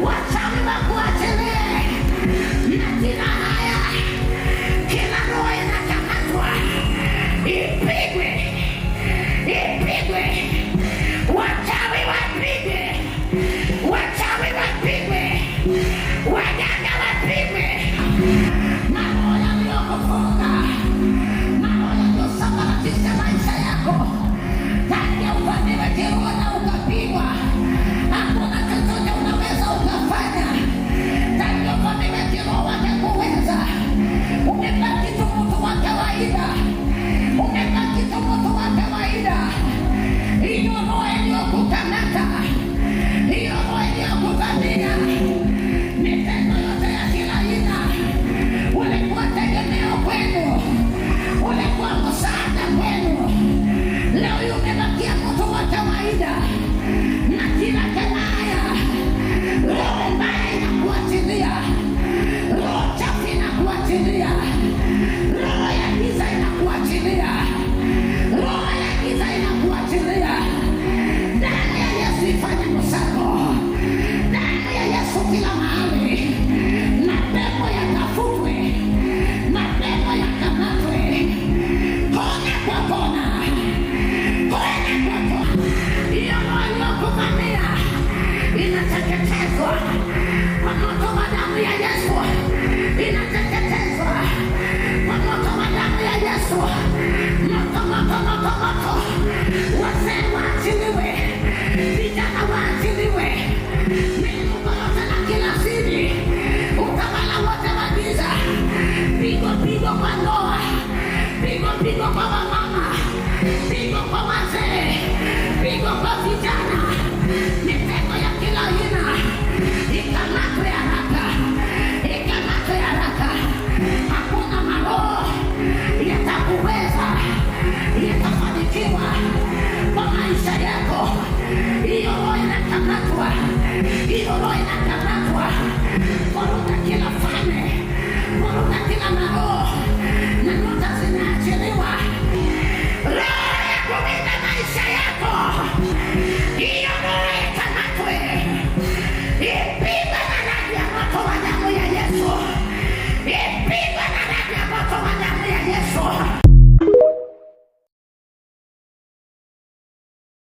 wachawi wakuachilie majina haya. Kila roho inakamatwa ipigwe, ipigwe. Wachawi wapigwe, wachawi wapigwe, waganga wapigwe. Maroho yaliyokufunga, maroho yaliyosambaratisha maisha yako, tangia uvamiwe kiroho na ukapigwa. Hakuna chochote unaweza ukafanya. Tangia uvamiwe kiroho watakuweza. Umebaki tu mtu wa kawaida, umebaki tu mtu wa kawaida. Hiyo roho iliyokukamata, hiyo roho iliyokuvamia, mitendo yote ya kila aina, ulikuwa tegemeo kwenu, ulikuwa msaada kwenu, leo umebakia mtu wa kawaida. Na kila kanaya, roho mbaya inakuachilia, roho chafu inakuachilia, roho ya giza inakuachilia, roho ya giza inakuachilia. Ndani ya Yesu ifanye msako, ndani ya Yesu kila mahali. Mapepo yakafutwe, mapepo yakamatwe, kona kwa kona, kona kwa kona. Hiyo roho iliyokuvamia inateketezwa kwa moto wa damu ya Yesu, inateketezwa kwa moto wa damu ya Yesu. Moto, moto, moto, moto. Wazee waachiliwe, vijana waachiliwe, miungu yote na kila siri, utawala wote wa giza. Pigo, pigo kwa ndoa, pigo, pigo kwa wamama, pigo kwa wazee, pigo kwa vijana. Mitego ya kila aina ikamatwe haraka, ikamatwe haraka. Hakuna maroho yatakuweza, yatafanikiwa kwa maisha yako. Hiyo roho inakamatwa, hiyo roho inakamatwa. Vuruga kila falme, vuruga kila maroho